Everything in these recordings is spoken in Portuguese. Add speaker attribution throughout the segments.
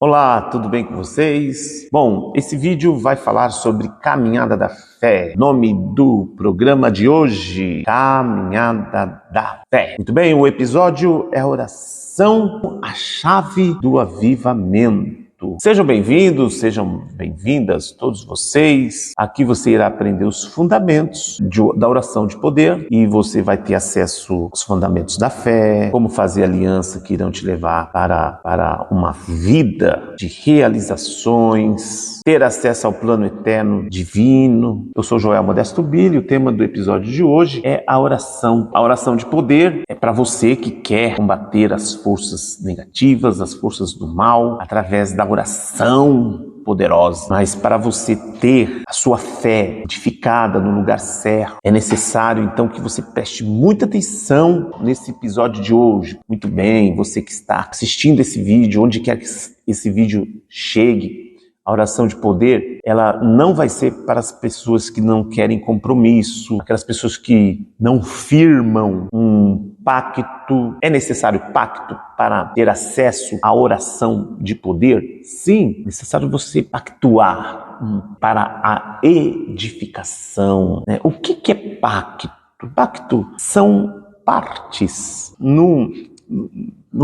Speaker 1: Olá, tudo bem com vocês? Bom, esse vídeo vai falar sobre Caminhada da Fé. Nome do programa de hoje, Caminhada da Fé. Muito bem, o episódio é a oração, a chave do avivamento. Sejam bem-vindos, sejam bem-vindas todos vocês. Aqui você irá aprender os fundamentos da oração de poder e você vai ter acesso aos fundamentos da fé, como fazer aliança que irão te levar para uma vida de realizações, ter acesso ao plano eterno divino. Eu sou Joel Modesto Billy e o tema do episódio de hoje é a oração. A oração de poder é para você que quer combater as forças negativas, as forças do mal, através da oração poderosa. Mas para você ter a sua fé edificada no lugar certo, é necessário então que você preste muita atenção nesse episódio de hoje. Muito bem, você que está assistindo esse vídeo, onde quer que esse vídeo chegue, a oração de poder, ela não vai ser para as pessoas que não querem compromisso, aquelas pessoas que não firmam um pacto. É necessário pacto para ter acesso à oração de poder? Sim, é necessário você pactuar para a edificação. O que é pacto? Pacto são partes. Não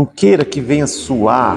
Speaker 1: queira que venha soar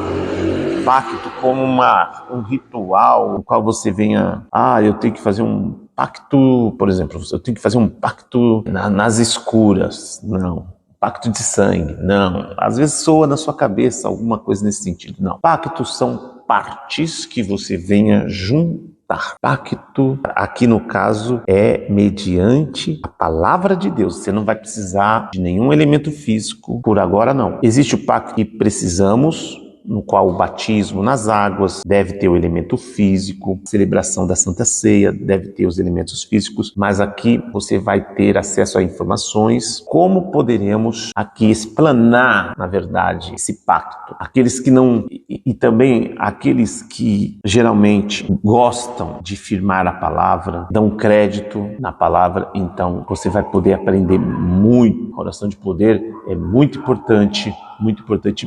Speaker 1: pacto como um ritual no qual você venha, eu tenho que fazer um pacto, por exemplo, eu tenho que fazer um pacto nas escuras. Não. Pacto de sangue. Não. Às vezes soa na sua cabeça alguma coisa nesse sentido. Não. Pactos são partes que você venha juntar. Pacto, aqui no caso, é mediante a palavra de Deus. Você não vai precisar de nenhum elemento físico por agora, não. Existe o pacto que precisamos, no qual o batismo nas águas deve ter o elemento físico, a celebração da Santa Ceia deve ter os elementos físicos, mas aqui você vai ter acesso a informações como poderemos aqui explanar, na verdade, esse pacto. Aqueles que não, e também aqueles que geralmente gostam de firmar a palavra, dão crédito na palavra, então você vai poder aprender muito. A oração de poder é muito importante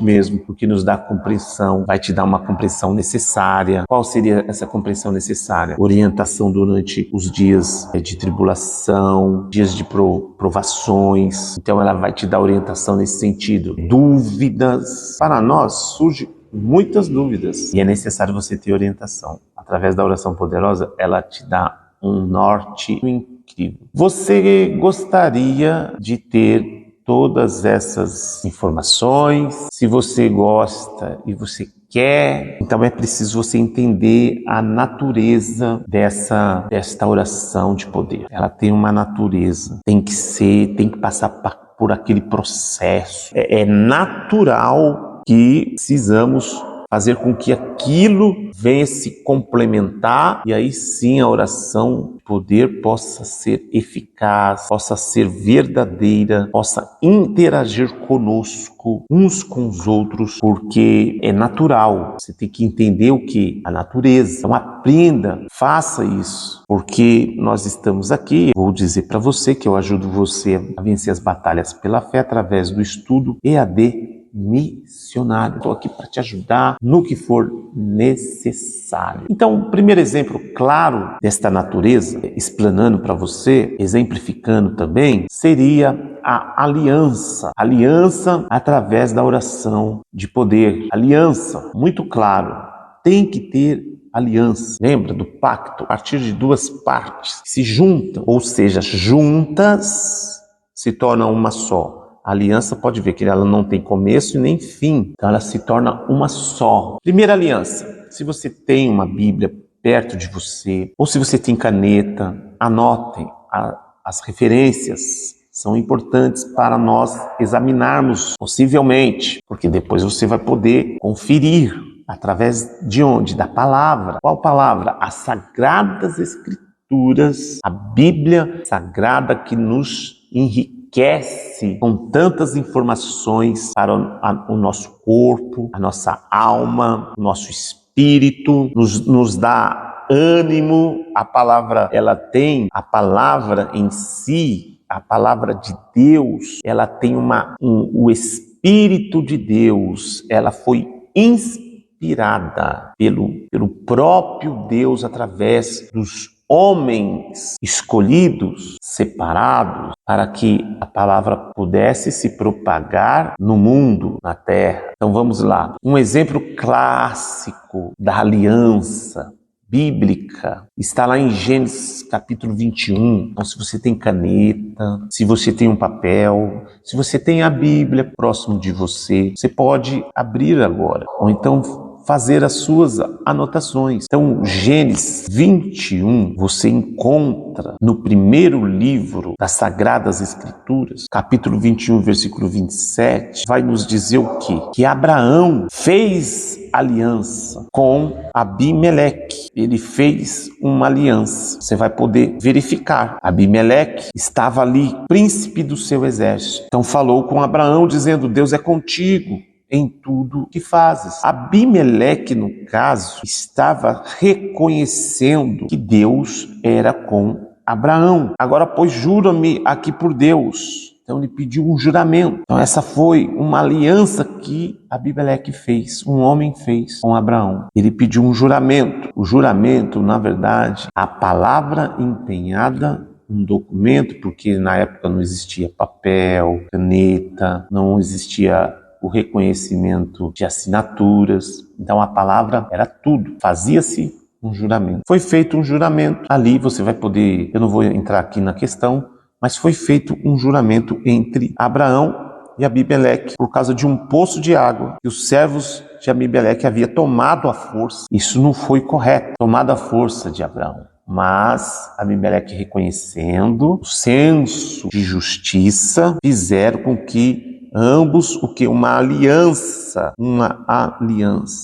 Speaker 1: mesmo, porque nos dá compreensão, vai te dar uma compreensão necessária. Qual seria essa compreensão necessária? Orientação durante os dias de tribulação, dias de provações. Então ela vai te dar orientação nesse sentido. Dúvidas. Para nós surgem muitas dúvidas e é necessário você ter orientação. Através da oração poderosa, ela te dá um norte incrível. Você gostaria de ter todas essas informações? Se você gosta e você quer, então é preciso você entender a natureza desta oração de poder. Ela tem uma natureza, tem que passar por aquele processo. É natural que precisamos fazer com que aquilo venha se complementar e aí sim a oração de poder possa ser eficaz, possa ser verdadeira, possa interagir conosco, uns com os outros, porque é natural. Você tem que entender o que? A natureza. Então aprenda, faça isso, porque nós estamos aqui. Vou dizer para você que eu ajudo você a vencer as batalhas pela fé através do estudo EAD missionário. Estou aqui para te ajudar no que for necessário. Então, o primeiro exemplo claro desta natureza, explanando para você, exemplificando também, seria a aliança. Aliança através da oração de poder. Aliança, muito claro, tem que ter aliança. Lembra do pacto? A partir de duas partes que se juntam, ou seja, juntas se tornam uma só. A aliança, pode ver que ela não tem começo e nem fim, então ela se torna uma só. Primeira aliança, se você tem uma Bíblia perto de você, ou se você tem caneta, anotem as referências. São importantes para nós examinarmos, possivelmente, porque depois você vai poder conferir através de onde? Da palavra. Qual palavra? As Sagradas Escrituras, a Bíblia Sagrada que nos enriquece com tantas informações para o nosso corpo, a nossa alma, o nosso espírito, nos dá ânimo. A palavra, ela tem, a palavra em si, a palavra de Deus, ela tem o Espírito de Deus, ela foi inspirada inspirada pelo próprio Deus através dos homens escolhidos, separados, para que a palavra pudesse se propagar no mundo, na terra. Então vamos lá. Um exemplo clássico da aliança bíblica está lá em Gênesis capítulo 21. Então, se você tem caneta, se você tem um papel, se você tem a Bíblia próximo de você, você pode abrir agora, ou então fazer as suas anotações. Então, Gênesis 21, você encontra no primeiro livro das Sagradas Escrituras, capítulo 21, versículo 27, vai nos dizer o quê? Que Abraão fez aliança com Abimeleque. Ele fez uma aliança. Você vai poder verificar. Abimeleque estava ali, príncipe do seu exército. Então falou com Abraão, dizendo: Deus é contigo em tudo que fazes. Abimeleque, no caso, estava reconhecendo que Deus era com Abraão. Agora, pois, jura-me aqui por Deus. Então ele pediu um juramento. Então essa foi uma aliança que Abimeleque fez, um homem fez com Abraão. Ele pediu um juramento. O juramento, na verdade, a palavra empenhada, um documento, porque na época não existia papel, caneta, não existia o reconhecimento de assinaturas. Então a palavra era tudo. Fazia-se um juramento. Foi feito um juramento. Ali você vai poder, eu não vou entrar aqui na questão, mas foi feito um juramento entre Abraão e Abimeleque por causa de um poço de água que os servos de Abimeleque haviam tomado à força. Isso não foi correto, tomado à força de Abraão. Mas Abimeleque, reconhecendo o senso de justiça, fizeram com que ambos, uma aliança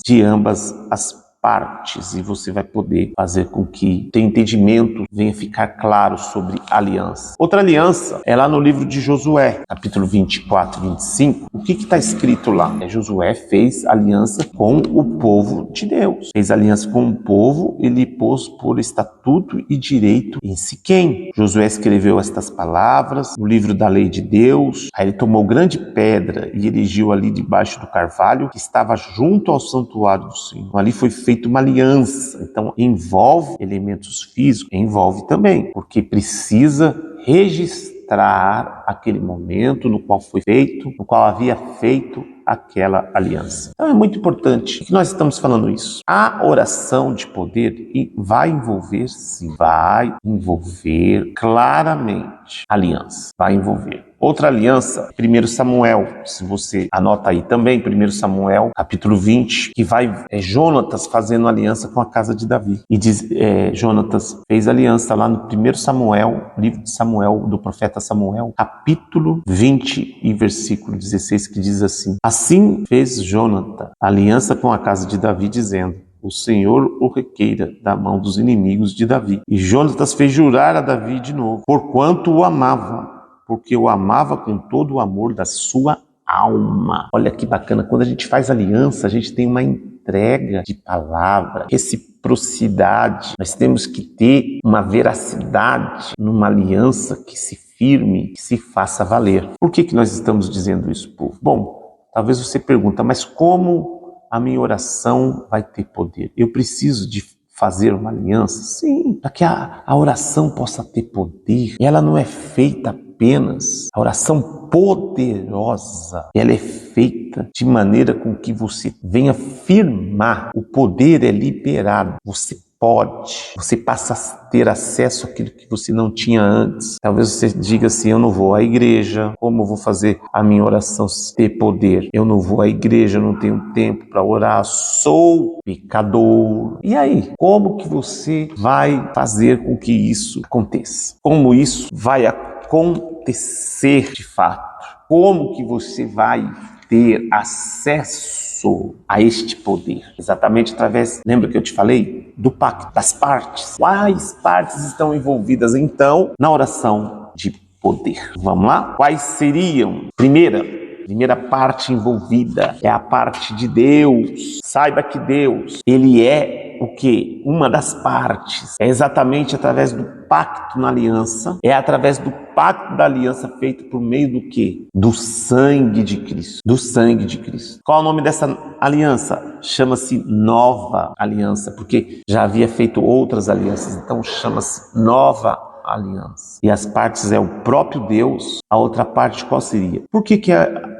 Speaker 1: de ambas as partes, e você vai poder fazer com que teu entendimento venha ficar claro sobre aliança. Outra aliança é lá no livro de Josué, capítulo 24, 25. O que está escrito lá? Josué fez aliança com o povo de Deus. Fez aliança com o povo, ele pôs por estatuto e direito em Siquém. Josué escreveu estas palavras no livro da lei de Deus. Aí ele tomou grande pedra e erigiu ali debaixo do carvalho que estava junto ao santuário do Senhor. Então, ali foi feita uma aliança. Então envolve elementos físicos, envolve também, porque precisa registrar aquele momento no qual foi feito, no qual havia feito aquela aliança. Então é muito importante que nós estamos falando isso. A oração de poder vai envolver, sim, vai envolver claramente aliança, vai envolver. Outra aliança, 1 Samuel, se você anota aí também, 1 Samuel, capítulo 20, que vai Jonatas fazendo aliança com a casa de Davi. E diz, Jonatas fez aliança lá no 1 Samuel, livro de Samuel, do profeta Samuel, capítulo 20 e versículo 16, que diz assim: Assim fez Jonatas aliança com a casa de Davi, dizendo: O Senhor o requeira da mão dos inimigos de Davi. E Jonatas fez jurar a Davi de novo, porquanto o amava, porque o amava com todo o amor da sua alma. Olha que bacana, quando a gente faz aliança, a gente tem uma entrega de palavra, reciprocidade. Nós temos que ter uma veracidade numa aliança que se firme, que se faça valer. Por que nós estamos dizendo isso, povo? Bom, talvez você pergunta, mas como a minha oração vai ter poder? Eu preciso de fazer uma aliança? Sim, para que a oração possa ter poder. E ela não é feita apenas, a oração poderosa, ela é feita de maneira com que você venha firmar. O poder é liberado. Você passa a ter acesso àquilo que você não tinha antes. Talvez você diga assim: eu não vou à igreja, como eu vou fazer a minha oração ter poder? Eu não vou à igreja, eu não tenho tempo para orar, sou pecador. E aí, como que você vai fazer com que isso aconteça? Como isso vai acontecer de fato? Como que você vai ter acesso a este poder? Exatamente através, lembra que eu te falei? Do pacto, das partes. Quais partes estão envolvidas, então, na oração de poder? Vamos lá? Quais seriam? Primeira parte envolvida é a parte de Deus. Saiba que Deus, Ele é o que? Uma das partes. É exatamente através do pacto na aliança. É através do pacto da aliança feito por meio do quê? Do sangue de Cristo. Do sangue de Cristo. Qual é o nome dessa aliança? Chama-se Nova Aliança, porque já havia feito outras alianças, então chama-se Nova Aliança. E as partes é o próprio Deus. A outra parte qual seria? Por que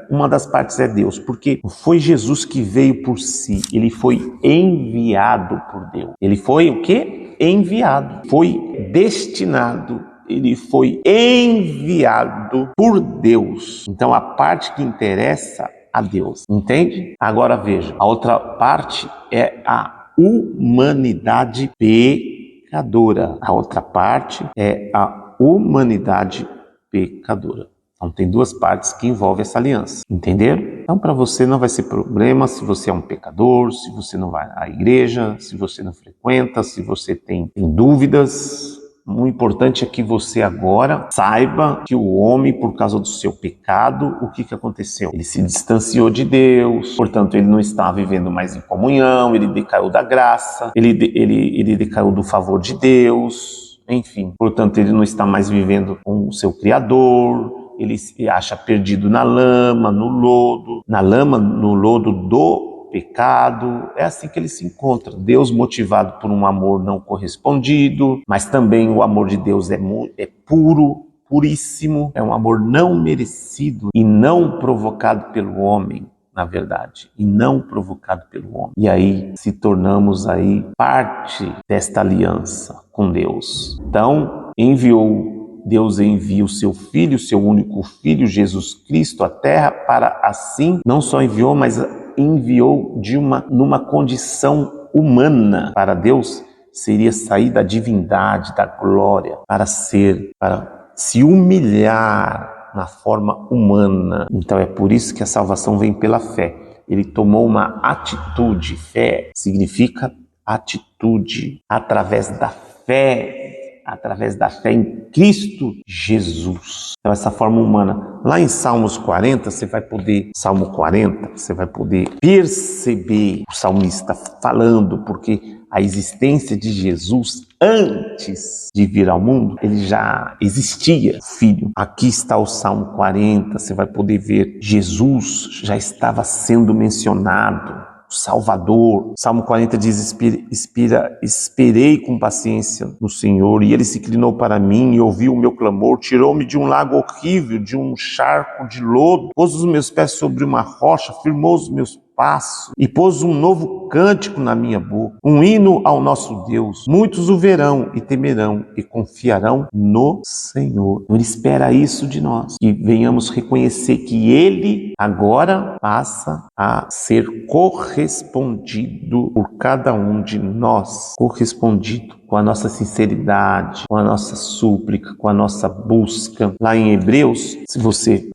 Speaker 1: uma das partes é Deus? Porque foi Jesus que veio por si. Ele foi enviado por Deus. Ele foi o quê? Enviado. Foi destinado. Ele foi enviado por Deus. Então a parte que interessa a Deus. Entende? Agora veja. A outra parte é a humanidade pecadora. A outra parte é a humanidade pecadora. Então tem duas partes que envolvem essa aliança. Entenderam? Então para você não vai ser problema se você é um pecador, se você não vai à igreja, se você não frequenta, se você tem dúvidas. O importante é que você agora saiba que o homem, por causa do seu pecado, o que aconteceu? Ele se distanciou de Deus, portanto ele não está vivendo mais em comunhão, ele decaiu da graça, ele decaiu do favor de Deus, enfim. Portanto ele não está mais vivendo com o seu Criador, ele se acha perdido na lama, no lodo do pecado. É assim que ele se encontra. Deus motivado por um amor não correspondido, mas também o amor de Deus é puro, puríssimo, é um amor não merecido e não provocado pelo homem, na verdade, e não provocado pelo homem. E aí se tornamos aí parte desta aliança com Deus. Então, Deus envia o seu Filho, o seu único Filho, Jesus Cristo, à Terra, para assim, não só enviou, mas enviou numa condição humana. Para Deus seria sair da divindade, da glória, para se humilhar na forma humana. Então é por isso que a salvação vem pela fé. Ele tomou uma atitude. Fé significa atitude. Através da fé em Cristo Jesus. Então essa forma humana. Lá em Salmo 40, você vai poder perceber o salmista falando, porque a existência de Jesus antes de vir ao mundo, ele já existia, filho. Aqui está o Salmo 40, você vai poder ver Jesus já estava sendo mencionado. Salvador. Salmo 40 diz: esperei com paciência no Senhor, e ele se inclinou para mim e ouviu o meu clamor, tirou-me de um lago horrível, de um charco de lodo, pôs os meus pés sobre uma rocha, firmou os meus passos e pôs um novo cântico na minha boca, um hino ao nosso Deus. Muitos o verão e temerão e confiarão no Senhor. Ele espera isso de nós, que venhamos reconhecer que ele agora passa a ser correspondido por cada um de nós, correspondido com a nossa sinceridade, com a nossa súplica, com a nossa busca. Lá em Hebreus,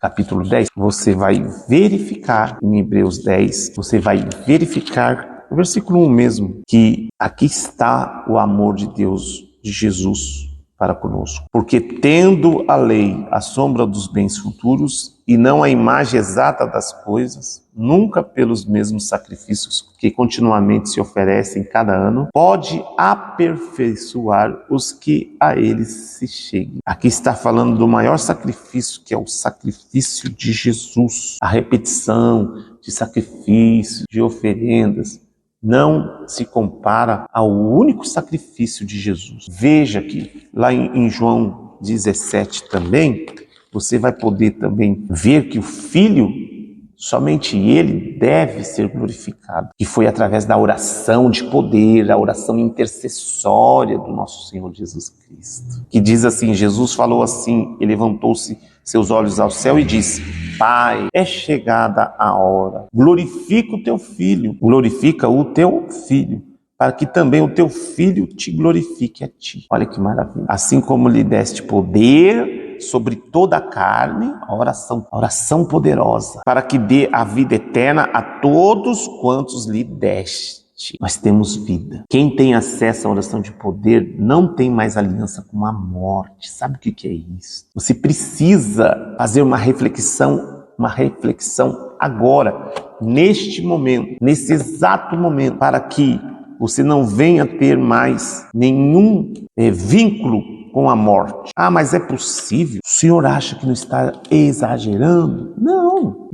Speaker 1: capítulo 10, você vai verificar, em Hebreus 10, você vai verificar, no versículo 1 mesmo, que aqui está o amor de Deus, de Jesus, para conosco. Porque tendo a lei a sombra dos bens futuros e não a imagem exata das coisas, nunca pelos mesmos sacrifícios que continuamente se oferecem cada ano, pode aperfeiçoar os que a eles se cheguem. Aqui está falando do maior sacrifício, que é o sacrifício de Jesus. A repetição de sacrifícios, de oferendas, não se compara ao único sacrifício de Jesus. Veja que lá em João 17 também, você vai poder também ver que o Filho, somente ele deve ser glorificado. Que foi através da oração de poder, a oração intercessória do nosso Senhor Jesus Cristo. Que diz assim, Jesus falou assim, ele levantou-se seus olhos ao céu e disse: Pai, é chegada a hora. Glorifica o teu Filho. Glorifica o teu Filho, para que também o teu Filho te glorifique a ti. Olha que maravilha. Assim como lhe deste poder sobre toda a carne, a oração poderosa, para que dê a vida eterna a todos quantos lhe deste. Nós temos vida. Quem tem acesso à oração de poder não tem mais aliança com a morte. Sabe o que é isso? Você precisa fazer uma reflexão agora, neste momento, nesse exato momento, para que você não venha ter mais nenhum vínculo com a morte. Ah, mas é possível? O senhor acha que não está exagerando? Não.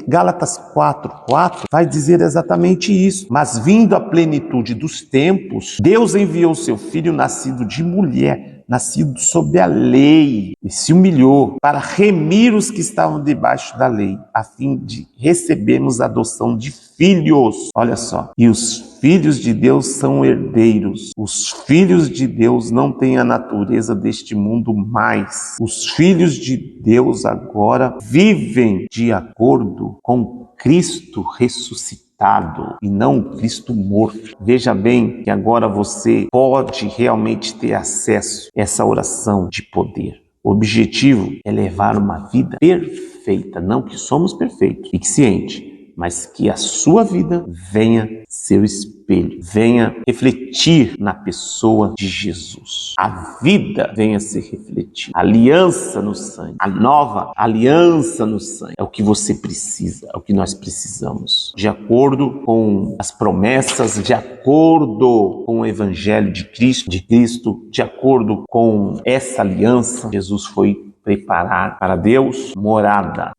Speaker 1: Gálatas 4:4 vai dizer exatamente isso. Mas vindo a plenitude dos tempos, Deus enviou seu Filho nascido de mulher, nascido sob a lei, e se humilhou para remir os que estavam debaixo da lei, a fim de recebermos a adoção de filhos. Olha só. E os filhos de Deus são herdeiros. Os filhos de Deus não têm a natureza deste mundo mais. Os filhos de Deus agora vivem de acordo com Cristo ressuscitado e não Cristo morto. Veja bem que agora você pode realmente ter acesso a essa oração de poder. O objetivo é levar uma vida perfeita, não que somos perfeitos, fique ciente, mas que a sua vida venha ser o espelho, venha refletir na pessoa de Jesus. A vida venha ser refletida. A aliança no sangue, a nova aliança no sangue é o que você precisa, é o que nós precisamos. De acordo com as promessas, de acordo com o evangelho de Cristo, de acordo com essa aliança, Jesus foi preparar para Deus morada.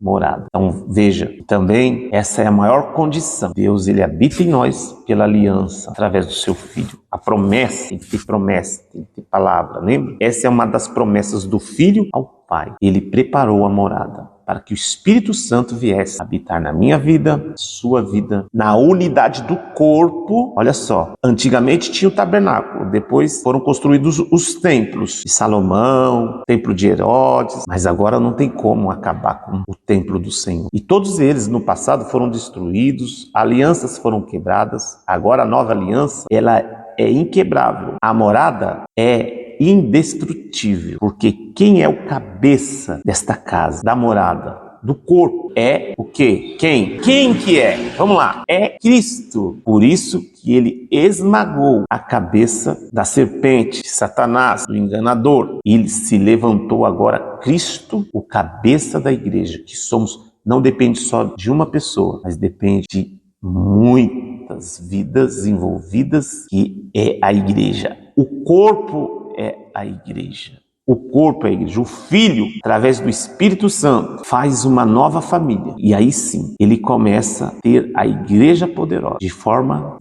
Speaker 1: Então veja, também essa é a maior condição. Deus, ele habita em nós pela aliança, através do seu Filho. A promessa, tem que ter promessa, tem que ter palavra, lembra? Essa é uma das promessas do Filho ao Pai. Ele preparou a morada para que o Espírito Santo viesse habitar na minha vida, sua vida, na unidade do corpo. Olha só, antigamente tinha o tabernáculo, depois foram construídos os templos de Salomão, templo de Herodes, mas agora não tem como acabar com o templo do Senhor. E todos eles no passado foram destruídos, alianças foram quebradas, agora a nova aliança, ela é inquebrável. A morada é indestrutível, porque quem é o cabeça desta casa, da morada, do corpo, é o quê? Quem que é? Vamos lá, é Cristo. Por isso que ele esmagou a cabeça da serpente, Satanás, do enganador, e ele se levantou agora Cristo, o cabeça da igreja, que somos, não depende só de uma pessoa, mas depende de muitas vidas envolvidas, que é a igreja. O corpo é a igreja. O corpo é a igreja. O Filho, através do Espírito Santo, faz uma nova família. E aí sim, ele começa a ter a igreja poderosa de forma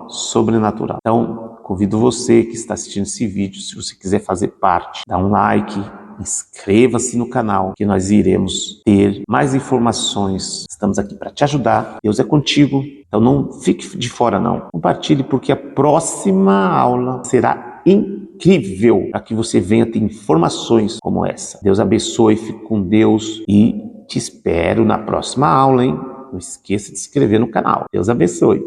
Speaker 1: sobrenatural. Então, convido você que está assistindo esse vídeo, se você quiser fazer parte, dá um like, inscreva-se no canal, que nós iremos ter mais informações. Estamos aqui para te ajudar. Deus é contigo. Então não fique de fora não. Compartilhe, porque a próxima aula será incrível, para que você venha ter informações como essa. Deus abençoe, fique com Deus e te espero na próxima aula, hein? Não esqueça de se inscrever no canal. Deus abençoe.